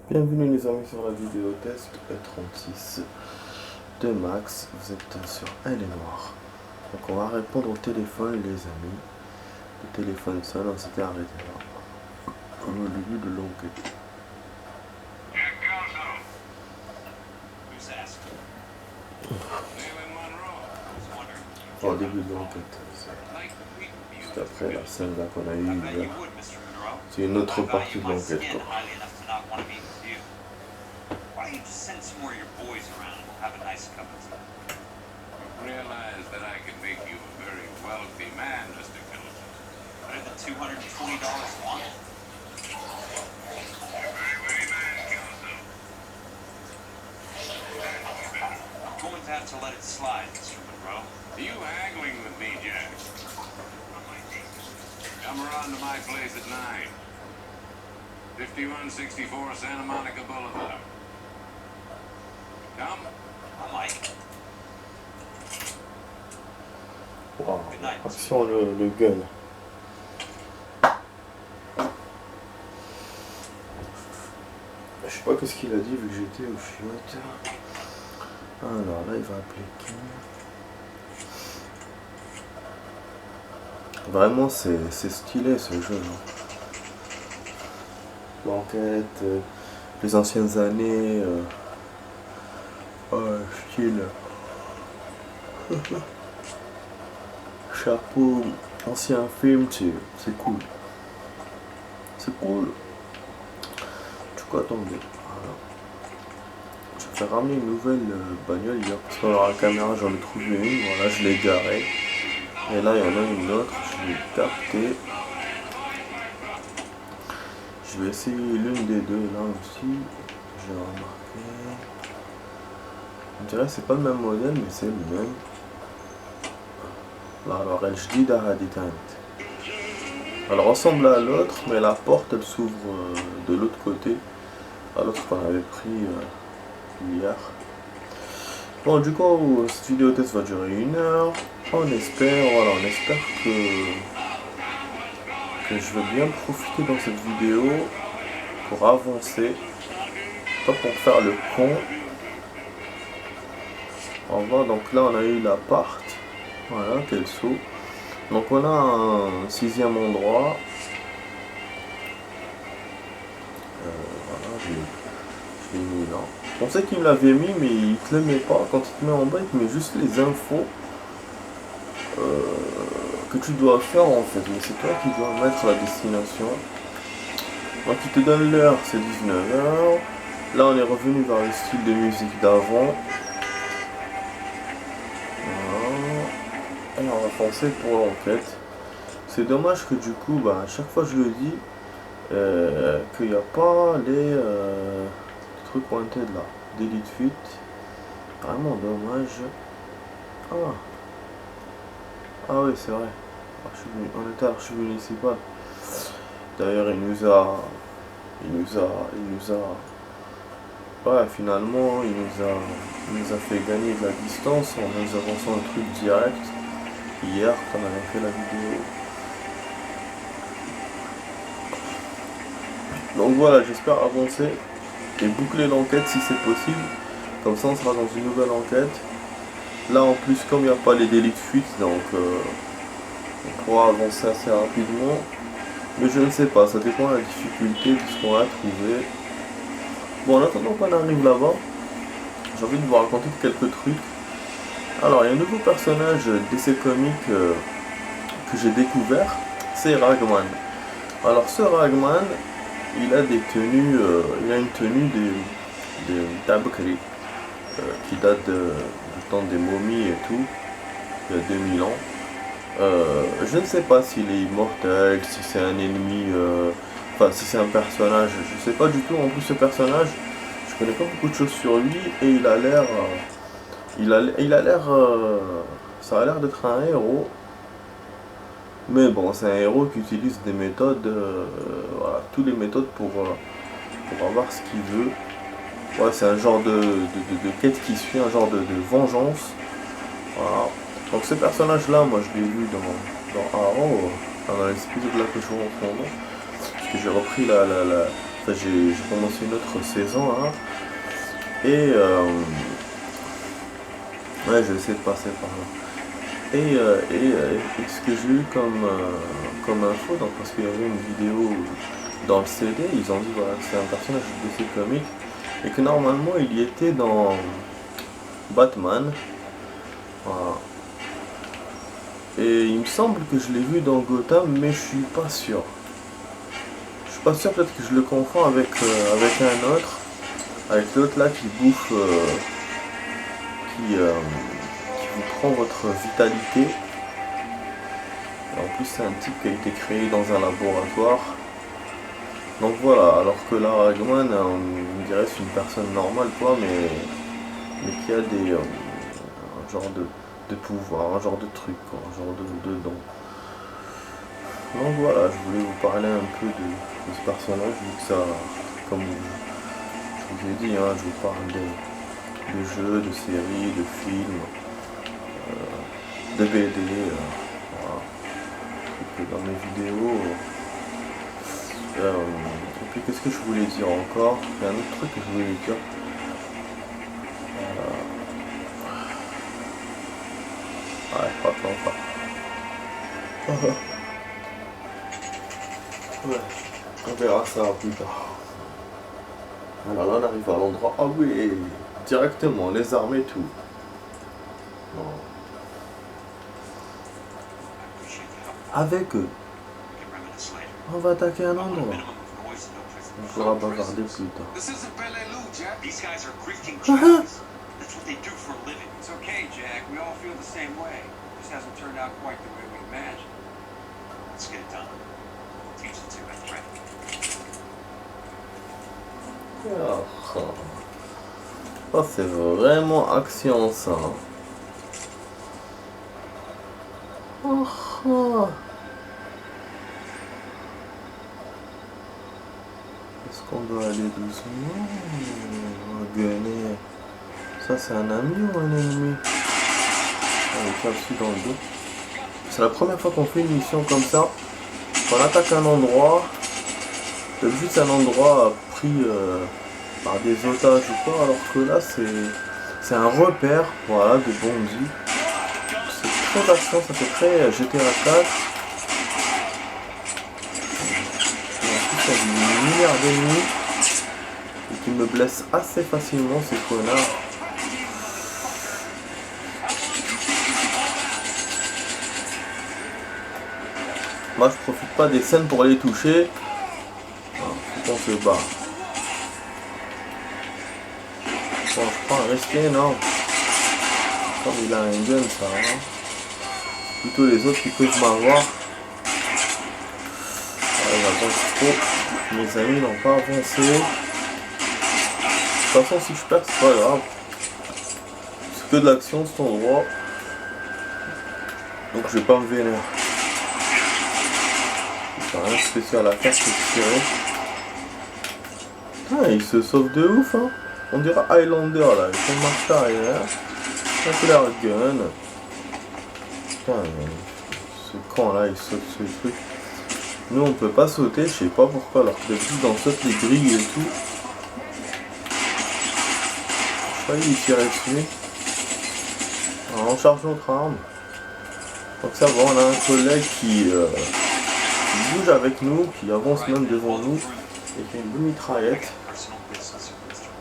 Bienvenue les amis sur la vidéo test E36 de Max. Vous êtes sur Elle est noire. Donc on va répondre au téléphone les amis. Le téléphone sonne, on s'était arrêté là. Au début de l'enquête. Au début de l'enquête. Juste après la scène là qu'on a eue hier. C'est une autre partie de l'enquête quoi. Realize that I can make you a very wealthy man, Mr. Kilton. Better than $220 a month? You're a very witty man, Kilton. I'm going to have to let it slide, Mr. Monroe. Are you haggling with me, Jack? Come around to my place at 9. 5164 Santa Monica Boulevard. Come? Mike. Wow. Action le gun. Je sais pas qu'est-ce qu'il a dit vu que j'étais au chiottes. Alors là il va appeler qui? Vraiment c'est stylé ce jeu. L'enquête, les anciennes années, style. Chapeau, ancien film, c'est cool. C'est cool. Du coup, attendez. Voilà. Je vais faire ramener une nouvelle bagnole hier parce qu'on aura la caméra, j'en ai trouvé une. Voilà, je l'ai garée. Et là, il y en a une autre, je l'ai captée. Je vais essayer l'une des deux là aussi. J'ai remarqué. On dirait que c'est pas le même modèle, mais c'est le même. Alors elle جديدة هذه تانت. Elle ressemble à l'autre, mais la porte elle s'ouvre de l'autre côté, à l'autre qu'on avait pris hier. Bon du coup cette vidéo test va durer 1 heure. On espère, voilà, on espère que je vais bien profiter dans cette vidéo pour avancer, pas pour faire le con. On va donc là on a eu l'appart. Voilà, quel saut. Donc on a un 6e endroit. Voilà, je l'ai mis là. On sait qu'il me l'avait mis, mais il te le met pas. Quand il te met en bas, il te met juste les infos que tu dois faire en fait. Mais c'est toi qui dois mettre la destination. Donc il te donne l'heure, c'est 19h. Là on est revenu vers le style de musique d'avant. Et on va foncer pour l'enquête. C'est dommage que du coup, bah, à chaque fois je le dis, qu'il n'y a pas les trucs pointés de là. Délit de fuite. Vraiment dommage. Ah oui, c'est vrai. On était à l'archive municipale. D'ailleurs, il nous a. Ouais, finalement, il nous a fait gagner de la distance en nous avançant un truc direct. Hier quand on avait fait la vidéo. Donc voilà, j'espère avancer et boucler l'enquête si c'est possible. Comme ça on sera dans une nouvelle enquête. Là en plus comme il n'y a pas les délits de fuite, donc on pourra avancer assez rapidement. Mais je ne sais pas, ça dépend de la difficulté de ce qu'on va trouver. Bon en attendant qu'on arrive là-bas, j'ai envie de vous raconter quelques trucs. Alors il y a un nouveau personnage d'essai comique que j'ai découvert, c'est Ragman. Alors ce Ragman, il a des tenues, il a une tenue de Tabkri qui date du temps des momies et tout, il y a 2000 ans. Je ne sais pas s'il est immortel, si c'est un ennemi, enfin si c'est un personnage, je sais pas du tout. En plus ce personnage, je connais pas beaucoup de choses sur lui et il a l'air... Il a l'air, ça a l'air d'être un héros, mais bon, c'est un héros qui utilise des méthodes, voilà, toutes les méthodes pour avoir ce qu'il veut. Ouais, c'est un genre de quête qui suit, un genre de vengeance. Voilà. Donc ce personnage-là, moi je l'ai vu dans Arrow, dans l'épisode là que je vois en ce moment, parce que j'ai repris Enfin, j'ai commencé une autre saison là. Et ouais, je vais essayer de passer par là. Et ce que j'ai eu comme info, donc, parce qu'il y avait une vidéo dans le CD, ils ont dit voilà, que c'est un personnage de DC Comics et que normalement il y était dans Batman. Voilà. Et il me semble que je l'ai vu dans Gotham, mais je suis pas sûr. Je suis pas sûr, peut-être que je le confonds avec un autre. Avec l'autre là qui bouffe, qui vous prend votre vitalité. Et en plus c'est un type qui a été créé dans un laboratoire. Donc voilà, alors que là Ragman, on dirait c'est une personne normale quoi, mais qui a des un genre de pouvoir, un genre de truc quoi, un genre de don. Donc voilà, je voulais vous parler un peu de ce personnage, vu que ça, comme je vous ai dit, hein, je vous parle de jeux, de séries, de films, de BD, voilà. Et que dans mes vidéos. Et puis qu'est-ce que je voulais dire encore? Il y a un autre truc que je voulais dire. Ouais, pas. Ouais, on verra ça plus tard. Alors là, on arrive à l'endroit. Ah oui, directement, les armes et tout. Bon. Avec eux, on va attaquer un endroit. On pourra bavarder plus tard. This isn't Pelelu, Jack. These guys are grifting criminals. That's what they do for a living. It's okay, Jack. We all feel the same way. This hasn't turned out quite the way we imagined. Let's get it done. Teach it to us, right? Oh, c'est vraiment action ça. Est-ce qu'on doit aller doucement? Gunner. Ça c'est un ami ou un ennemi? On est dessus dans le dos. C'est la première fois qu'on fait une mission comme ça. On attaque un endroit. D'habitude c'est un endroit pris par des otages ou quoi, alors que là c'est un repère, voilà, de bandits. C'est très action, ça fait très GTA 4. Et en plus il y a des milliards d'ennemis et qui me blessent assez facilement ces connards. Moi je profite pas des scènes pour les toucher. Faut qu'on se bat. Bon, je prends un risqué, non. Comme il a un gun, ça va. Plutôt les autres qui peuvent m'avoir. Ouais, j'avance trop. Mes amis n'ont pas avancé. De toute façon, si je perds, c'est pas grave. C'est que de l'action, cet endroit. Donc je vais pas me vénérer. Il n'y a rien de spécial à faire que de tirer. Ah, il se sauve de ouf, hein. On dirait Highlander là, ils font marche arrière. Un l'air gun. Putain, ce camp là, il saute ce truc. Nous on peut pas sauter, je sais pas pourquoi, alors que d'habitude on saute les grilles et tout. J'ai failli y tirer dessus. Alors on charge notre arme. Donc ça va, on a un collègue qui bouge avec nous, qui avance même devant nous, et qui a une bonne mitraillette.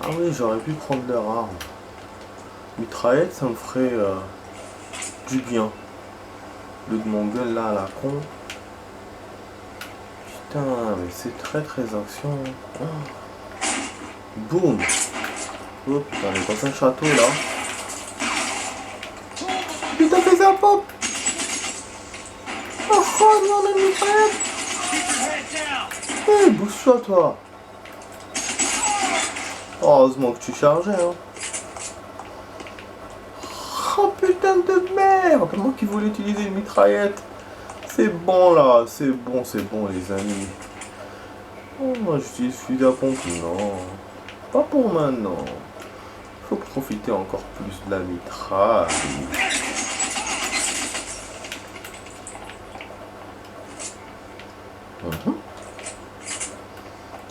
Ah oui, j'aurais pu prendre leur arme. Mitraillette, ça me ferait du bien. Au lieu de mon gun là à la con. Putain, mais c'est très action. Oh. Boum. Oh putain, on est dans un château là. Putain, fais ça pop. Oh, non, on a une mitraillette. Eh, bouge-toi toi. Oh, heureusement que tu chargeais, hein. Oh putain de merde! Moi qui voulais utiliser une mitraillette. C'est bon là, c'est bon les amis. Oh, moi j'utilise fusil à pompe, non. Pas pour maintenant. Faut profiter encore plus de la mitraille.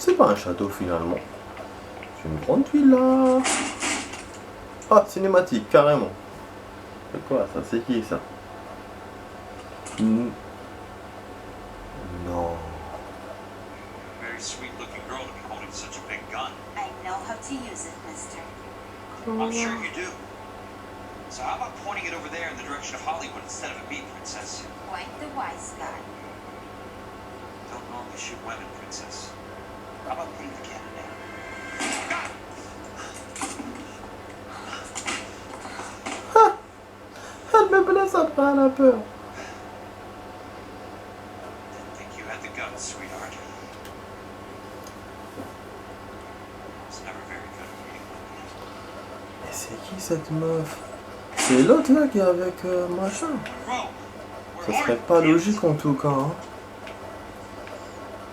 C'est pas un château finalement. C'est une grande villa. Ah, cinématique, carrément. C'est quoi ça? C'est qui ça? Non. Very sweet looking girl to be holding such a big gun. I know how to use it, mister. I'm sure you do. So how about pointing it over there in the direction of Hollywood instead of at me, Princess? Quite the wise guy. Don't normally shoot women, Princess. How about putting the cannon down? Elle me blesse après, elle a peur. Didn't think you had the guns, sweetheart. It's never very good at reading women. Mais c'est qui cette meuf? C'est l'autre là qui est avec machin. Monroe, Ça where serait are pas you, logique en tout cas. Hein.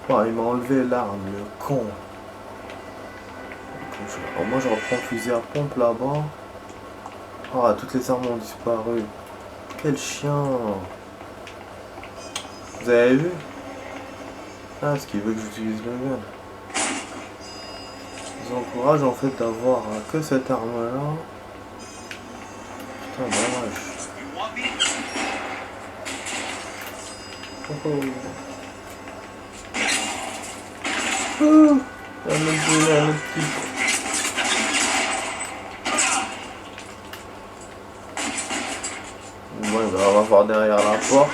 Oh, il m'a enlevé l'arme, le con. Oh, moi je reprends le fusil à pompe là-bas. Ah, toutes les armes ont disparu. Quel chien. Vous avez vu? Ah, ce qu'il veut que j'utilise le gun. Je vous encourage en fait d'avoir que cette arme là. Putain, dommage. You want me? Oh, oh. Oh, un autre type. Bon, il va voir derrière la porte.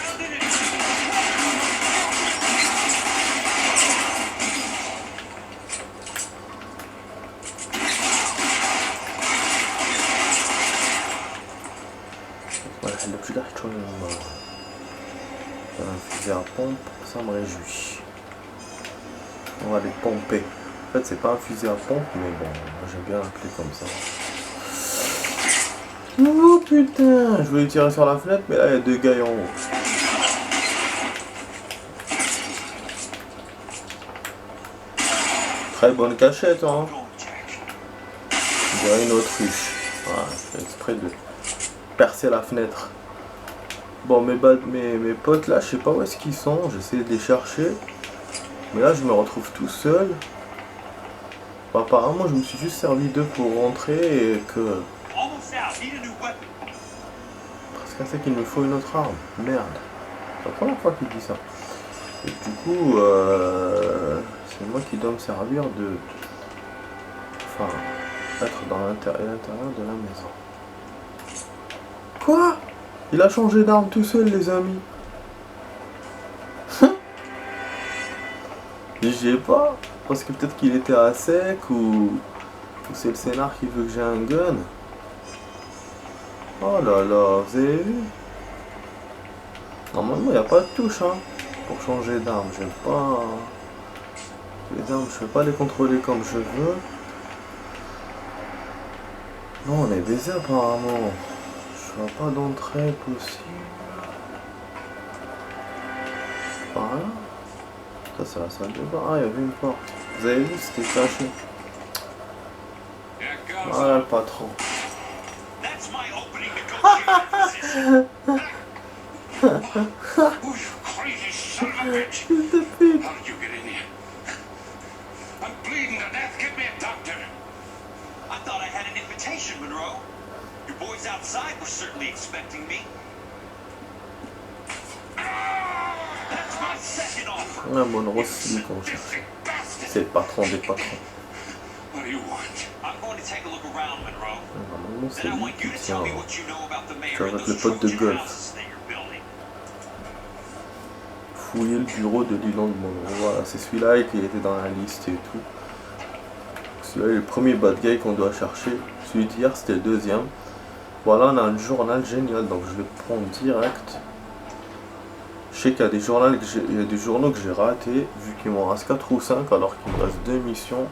Voilà, le plus large, un fusil à pompe, ça me réjouit. On va les pomper. En fait, c'est pas un fusil à pompe, mais bon, j'aime bien l'appeler comme ça. Oh putain, je voulais tirer sur la fenêtre, mais là il y a deux gars en haut. Très bonne cachette, hein. On dirait une autruche. Voilà, je fais exprès de percer la fenêtre. Bon, mes potes là, je sais pas où est-ce qu'ils sont, j'essaie de les chercher. Mais là, je me retrouve tout seul. Bon, apparemment, je me suis juste servi d'eux pour rentrer et que... Almost out. Need a new weapon. Presque c'est qu'il me faut une autre arme. Merde. C'est la première fois qu'il dit ça. Et du coup, c'est moi qui dois me servir de... Enfin, être dans l'intérieur de la maison. Quoi? Il a changé d'arme tout seul, les amis. J'y ai pas. Parce que peut-être qu'il était à sec ou c'est le scénar qui veut que j'ai un gun. Oh là là, vous avez vu? Normalement, il n'y a pas de touche hein, pour changer d'arme. J'aime pas... Les armes, je ne vais pas les contrôler comme je veux. Non, on est baisé apparemment. Je vois pas d'entrée possible. Par là? Ça, c'est la salle de bain. Ah, il y avait une porte. Vous avez vu, c'était caché. Voilà le patron. That's my opening negotiating position. Oh, you crazy son of a bitch. Fils de pute. How did you get in here? I'm bleeding to death. Get me a doctor. I thought I had an invitation, Monroe. Your boys outside were certainly expecting me. That's my second offer. Un Monroe, c'est lui qu'on cherche. C'est le patron des patrons. What do you want? I'm going to take a look around, Monroe. Normalement, c'est Then I lui want you qui to tient. tell me what you know about the mayor Ça va and être le those pote de Trojan golf. houses that you're building. Fouiller le bureau de Leland Monroe. Voilà, c'est celui-là qui était dans la liste et tout. Celui-là est le premier bad guy qu'on doit chercher. Celui d'hier, c'était le deuxième. Voilà, on a un journal génial, donc je vais le prendre direct. Je sais qu'il y a des journaux que j'ai ratés, vu qu'il m'en reste 4 ou 5 alors qu'il me reste 2 missions.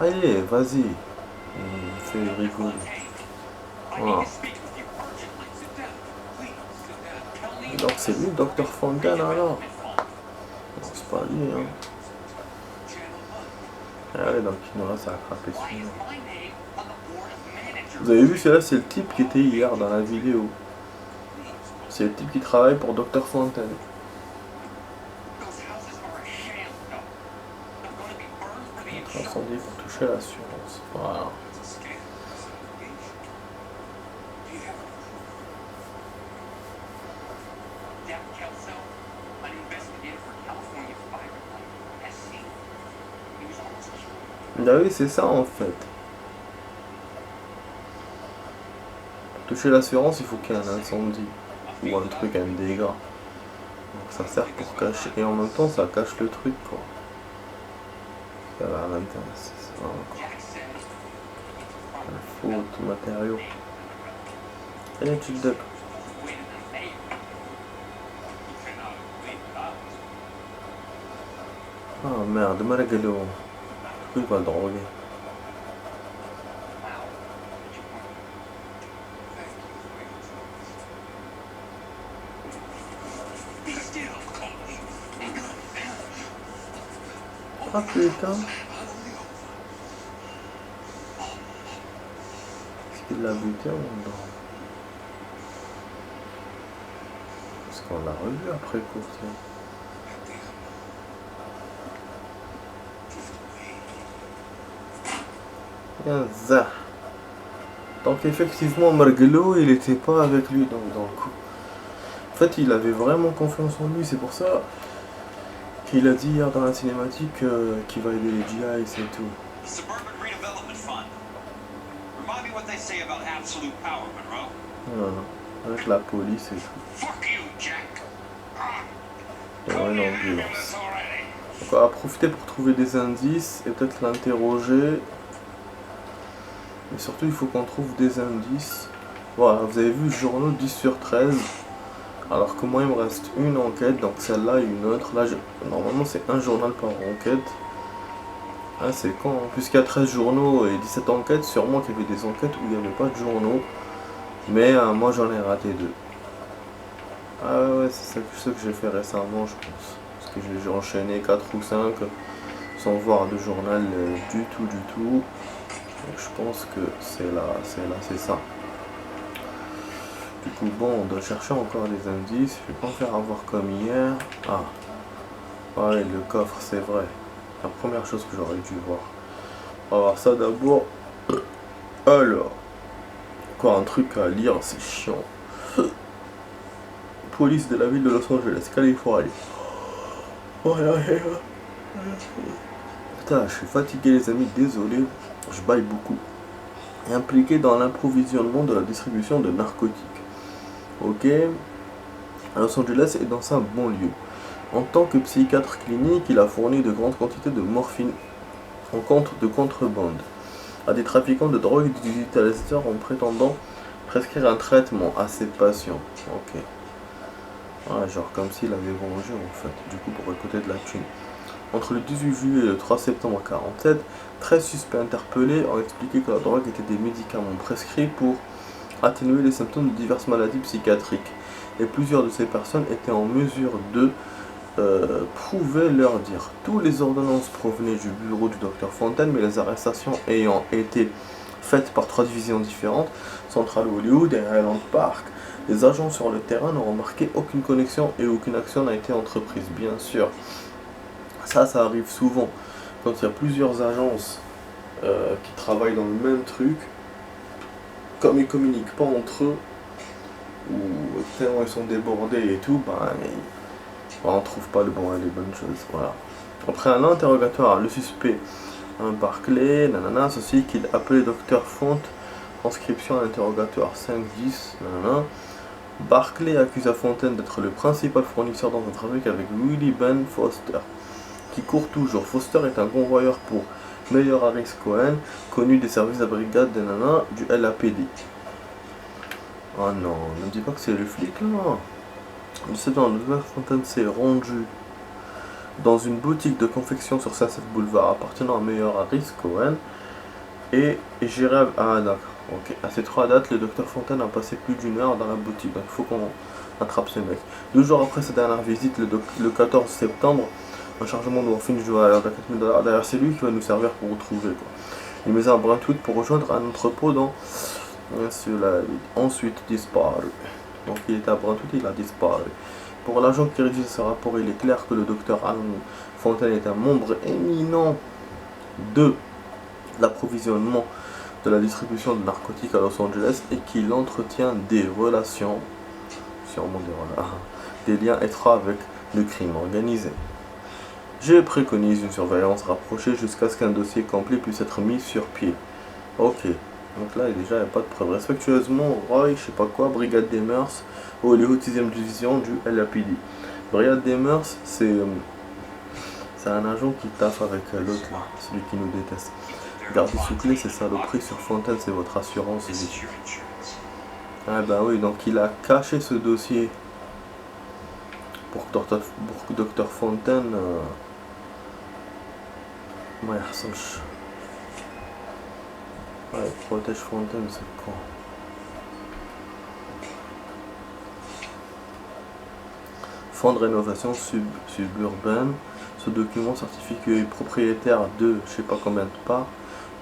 Allez, vas-y. On fait rigoler. Voilà. Donc c'est lui, Dr. Fontaine alors. C'est pas lui, hein. Allez, donc il nous reste à attraper celui-là. Vous avez vu, celui-là, c'est le type qui était hier dans la vidéo. C'est le type qui travaille pour Dr. Fontaine. Incendie pour toucher l'assurance. Voilà. It's a scam. It's an obligation. Do you have Jack Kelso, an investigator for California Fire Department, SC. He was almost killed. Bah oui, c'est ça en fait. Pour toucher l'assurance, il faut qu'il y ait un incendie ou un truc, un dégât. Donc ça sert pour cacher. Et en même temps, ça cache le truc quoi. Ça va à l'intérieur, c'est ça encore. Jack said Un faux tout matériau. Et tu te waited in May. You cannot leave that. Ah merde, Malagalo. Il va le droguer. Wow. Did you want Thank you for your Be still. Ah putain. Est-ce qu'il l'a buté ou non? Parce qu'on l'a revu après coup, tiens. Bien ça. Donc effectivement Margelo il était pas avec lui donc dans le coup. En fait il avait vraiment confiance en lui, c'est pour ça qu'il a dit hier dans la cinématique qu'il va aider les GIs et tout. Suburban Redevelopment Fund. Remind me what they say about absolute power, Monroe. Voilà. Avec la police et tout. Fuck you, Jack. Il y aura une ambulance. This already. Donc on va profiter pour trouver des indices et peut-être l'interroger. Mais surtout il faut qu'on trouve des indices. Voilà, vous avez vu journaux 10 sur 13. Alors que moi il me reste une enquête, donc celle-là et une autre. Là normalement c'est un journal par enquête. Ah c'est con, hein. Puisqu'il y a 13 journaux et 17 enquêtes, sûrement qu'il y avait des enquêtes où il n'y avait pas de journaux. Mais moi j'en ai raté 2. Ah ouais, c'est ce que j'ai fait récemment je pense. Parce que j'ai enchaîné 4 ou 5 sans voir de journal du tout. Donc je pense que c'est là, c'est ça. Du coup bon, on doit chercher encore des indices. Je vais pas me faire avoir comme hier. Ah, ouais le coffre c'est vrai. La première chose que j'aurais dû voir. On va voir ça d'abord. Alors, encore un truc à lire, c'est chiant. Police de la ville de Los Angeles, Californie. Voilà. Putain, je suis fatigué les amis, désolé, je baille beaucoup. Impliqué dans l'approvisionnement de la distribution de narcotiques. Ok. Los Angeles est dans un bon lieu. En tant que psychiatre clinique, il a fourni de grandes quantités de morphine en compte de contrebande à des trafiquants de drogue et des utilisateurs en prétendant prescrire un traitement à ses patients. Ok. Ouais, genre comme s'il avait vengé en fait, du coup pour récolter de la thune. Entre le 18 juillet et le 3 septembre 1947, 13 suspects interpellés ont expliqué que la drogue était des médicaments prescrits pour atténuer les symptômes de diverses maladies psychiatriques. Et plusieurs de ces personnes étaient en mesure de prouver leur dire. Tous les ordonnances provenaient du bureau du docteur Fontaine, mais les arrestations ayant été faites par 3 divisions différentes, Central Hollywood et Highland Park, les agents sur le terrain n'ont remarqué aucune connexion et aucune action n'a été entreprise, bien sûr. Ça arrive souvent. Quand il y a plusieurs agences qui travaillent dans le même truc, comme ils communiquent pas entre eux, ou tellement ils sont débordés et tout, on trouve pas les bonnes choses. Voilà. Après un interrogatoire, le suspect, un Barclay, ceci qu'il appelait Dr Font, transcription à l'interrogatoire 5-10, Barclay accusa Fontaine d'être le principal fournisseur dans un trafic avec Willie Ben Foster, qui court toujours. Foster est un convoyeur pour Mayor Harris Cohen, connu des services de brigade du LAPD. Oh non, ne me dis pas que c'est le flic là. Le 7 novembre, Fontaine s'est rendu dans une boutique de confection sur Sunset Boulevard appartenant à Mayor Harris Cohen et j'irai d'accord. Ok, à ces 3 dates, le docteur Fontaine a passé plus d'1 heure dans la boutique, donc il faut qu'on attrape ce mec. 2 jours après sa dernière visite, le 14 septembre, un chargement de morphine joue à l'heure de 4 000 $. D'ailleurs, c'est lui qui va nous servir pour retrouver quoi. Il met à Brentwood pour rejoindre un entrepôt dans ensuite disparu. Donc il était à Brentwood, il a disparu. Pour l'agent qui rédige ce rapport, il est clair que le docteur Alan Fontaine est un membre éminent de l'approvisionnement de la distribution de narcotiques à Los Angeles et qu'il entretient des relations, sûrement des liens étroits avec le crime organisé. Je préconise une surveillance rapprochée jusqu'à ce qu'un dossier complet puisse être mis sur pied. Ok, donc là déjà il n'y a pas de preuve. Respectueusement, Roy, je sais pas quoi, Brigade des Mœurs, Hollywood 6ème division du LAPD. Brigade des Mœurs, c'est un agent qui taffe avec l'autre là, celui qui nous déteste. Gardez sous clé ces saloperies sur Fontaine, c'est votre assurance This vie. is your insurance. Ah bah oui, donc il a caché ce dossier pour que Dr Fontaine ما يحصلش. Ouais, protège Fontaine, c'est con. Fonds de rénovation suburbaine. Ce document certifie qu'il est propriétaire de je sais pas combien de parts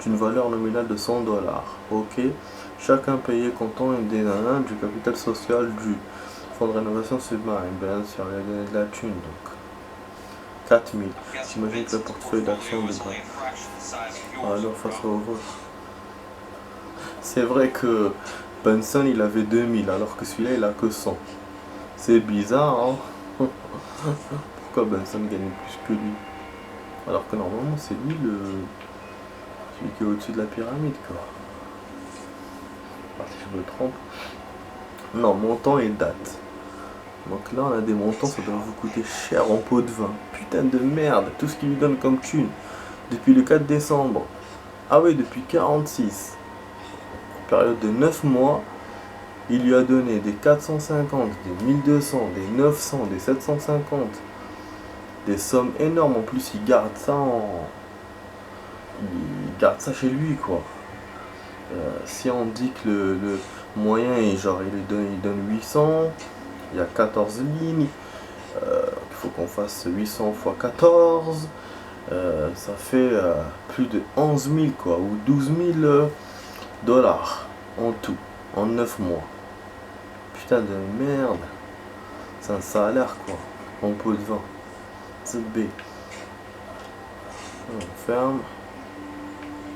d'une valeur nominale de $100. Ok. Chacun payé comptant des nanas du capital social du fonds de rénovation submarine. Ben sûr, il a donné de la thune donc. 4000. J'imagine que le portefeuille d'action de alors face au vôtre. C'est vrai que Benson il avait 2000 alors que celui-là il a que 100. C'est bizarre hein. Pourquoi Benson gagne plus que lui? Alors que normalement c'est lui celui qui est au-dessus de la pyramide quoi. Si je me trompe. Non, montant et date. Donc là on a des montants, ça doit vous coûter cher en pot de vin. Putain de merde, tout ce qu'il lui donne comme thune. Depuis le 4 décembre. Ah oui, depuis 46. Période de 9 mois. Il lui a donné des 450, des 1200, des 900, des 750. Des sommes énormes. En plus il garde ça il garde ça chez lui quoi. Si on dit que le moyen est genre il donne 800, il y a 14 lignes, il faut qu'on fasse 800 x 14, ça fait plus de 11 000 quoi, ou 12 000 dollars en tout, en 9 mois. Putain de merde, c'est un salaire quoi, en pot de vin. C'est B. On ferme.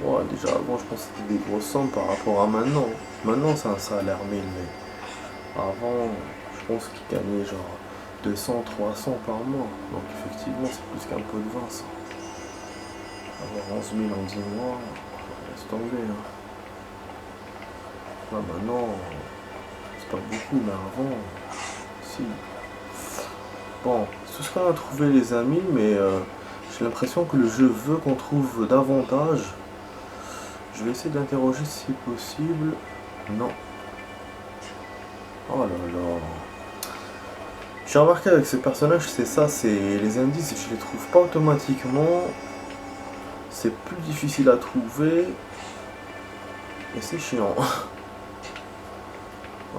Ouais, déjà avant je pense que c'était des grosses sommes par rapport à maintenant. Maintenant c'est un salaire 1000 mais avant je pense qu'il gagnait genre 200, 300 par mois. Donc effectivement c'est plus qu'un pot de vin ça. Avoir 11 000 en 10 mois, laisse tomber. Hein. Là maintenant c'est pas beaucoup mais avant si. Bon, c'est tout ce qu'on a trouvé les amis mais j'ai l'impression que le jeu veut qu'on trouve davantage. Je vais essayer d'interroger si c'est possible. Non. Oh là là. J'ai remarqué avec ce personnage, c'est ça, c'est les indices, je les trouve pas automatiquement. C'est plus difficile à trouver. Et c'est chiant. Oh,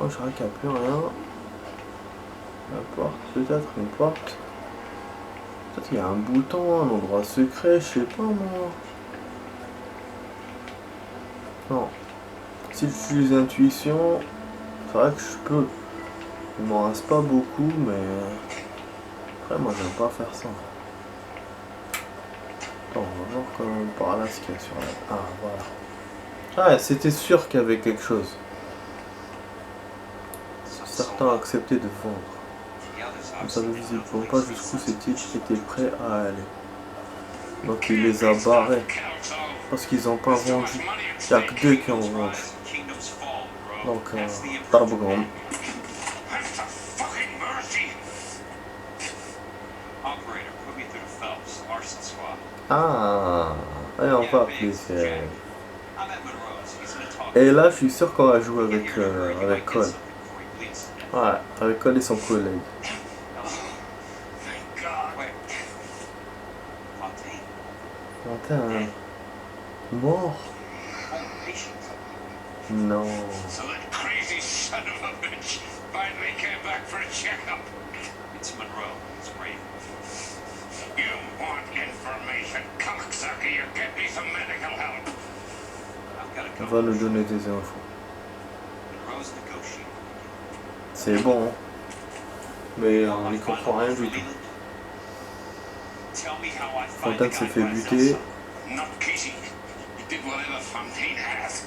je dirais qu'il n'y a plus rien. La porte, peut-être une porte. Peut-être qu'il y a un bouton, un endroit secret, je sais pas moi. Non. Si j'utilise l'intuition, c'est vrai que je peux. Il m'en reste pas beaucoup, mais après moi j'aime pas faire ça. Attends, on va voir quand même par là ce qu'il y a sur la... Ah voilà. Ah c'était sûr qu'il y avait quelque chose. Certains ont accepté de vendre. Comme ça ne visiblement pas jusqu'où ces titres étaient prêts à aller. Donc il les a barrés. Parce qu'ils n'ont pas vendu. Il n'y a que 2 qui ont vendu. Donc, Tarbogam. Ah, et on va appeler. Et là, je suis sûr qu'on va jouer avec Cole. Ouais, avec Cole et son collègue. Fontaine. Mort? Non. So that crazy son of a bitch finally came back for a checkup. It's Monroe. It's Raven. You want information, cocksucker? You get me some medical help. I've got to On go. va nous donner des infos. Monroe's negotiating. C'est bon. Hein. Mais on n'y comprend rien du tout. Tell me how I find Fontaine the s'est guy fait who has buter. Elsa. nutcasey. He did whatever Fontaine has.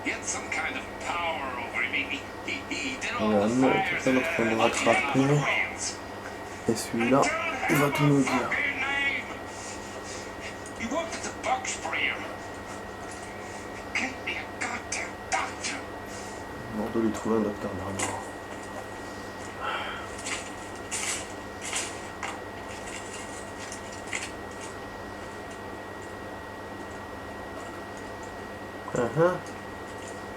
He had some kind of power over him. He did all Regarde, the nous, fires quelqu'un d'autre va nous rattraper. Wayans. Et celui-là, il va tout nous dire. He worked as a bug sprayer. Get me a goddamn doctor. On doit lui trouver un docteur Bernard.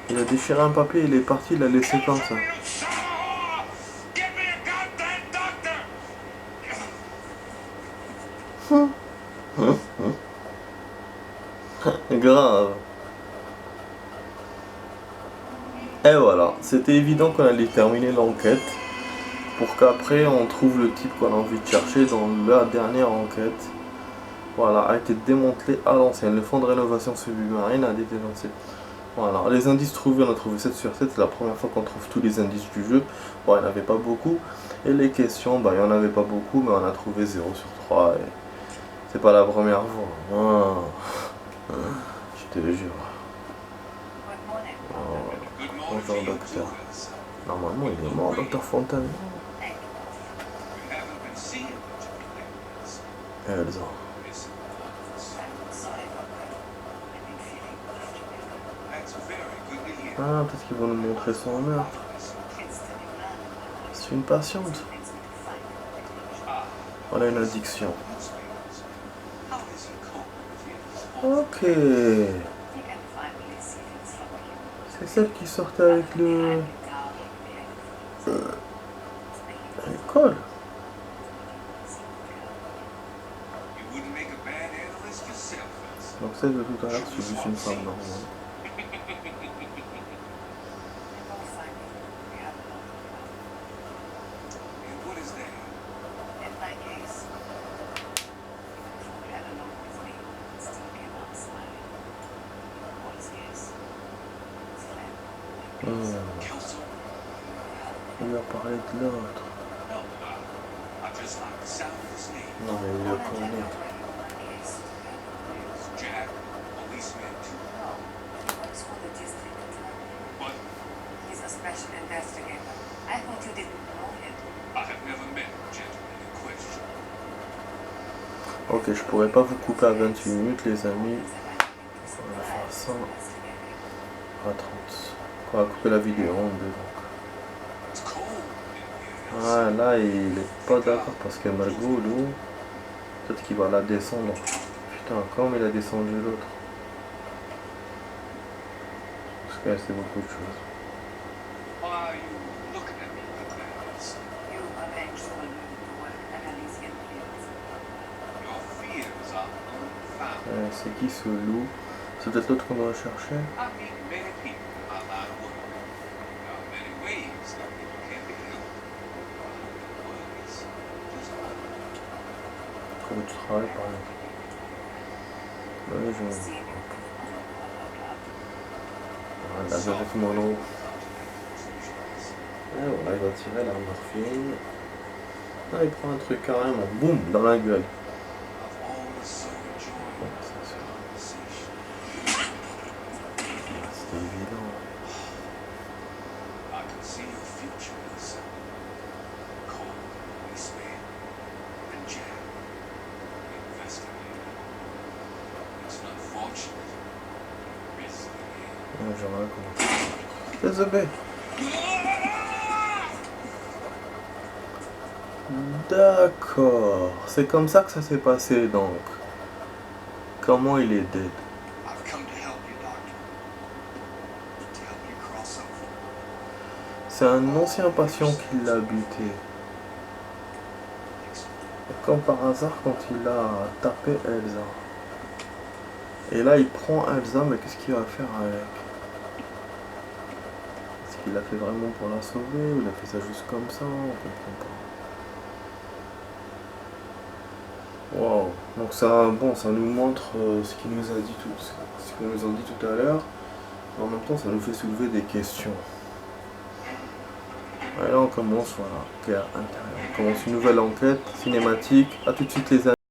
Il a déchiré un papier, il est parti, il l'a laissé comme ça. Get me a goddamn doctor. Grave. Et voilà, c'était évident qu'on allait terminer l'enquête pour qu'après on trouve le type qu'on a envie de chercher dans la dernière enquête. Voilà, a été démantelé à l'ancienne. Le fonds de rénovation submarine a été dénoncé. Voilà, les indices trouvés, on a trouvé 7 sur 7. C'est la première fois qu'on trouve tous les indices du jeu. Bon, il n'y en avait pas beaucoup. Et les questions, bah, il n'y en avait pas beaucoup, mais on a trouvé 0 sur 3. Et c'est pas la première fois. Ah. Je te jure. Bonjour docteur. Normalement il est mort, docteur Fontaine. Elsa. Ah, peut-être qu'ils vont nous montrer son meurtre. C'est une patiente. Voilà une addiction. Ok. C'est celle qui sortait avec le... l'école. Donc celle de tout à l'heure, c'est juste une femme normale. Il lui a parlé de l'autre. Non mais il le connaît. Ok, je pourrais pas vous couper à 28 minutes les amis. On va faire ça à 30. On va couper la vidéo en deux. Ah là il est pas d'accord parce que Margot, lui, peut-être qu'il va la descendre. Putain, comme il a descendu l'autre. Parce qu'elle sait beaucoup de choses. C'est qui ce loup? C'est peut-être l'autre qu'on doit chercher. Comment tu travailles par exemple? Voilà, avec mon eau. Et voilà, il va tirer la morphine. Ah, il prend un truc carrément, boum, dans la gueule. C'était évident. Désolé. D'accord. C'est comme ça que ça s'est passé donc. Comment il est dead? C'est un ancien patient qui l'a buté. Et comme par hasard quand il a tapé Elsa. Et là il prend Elsa, mais qu'est-ce qu'il va faire avec? Est-ce qu'il l'a fait vraiment pour la sauver ou il a fait ça juste comme ça? On comprend pas. Wow. Donc ça, bon, ça nous montre ce qu'il nous a dit tout à l'heure. En même temps, ça nous fait soulever des questions. Et là, on commence, voilà, guerre intérieure. On commence une nouvelle enquête cinématique. A tout de suite les amis.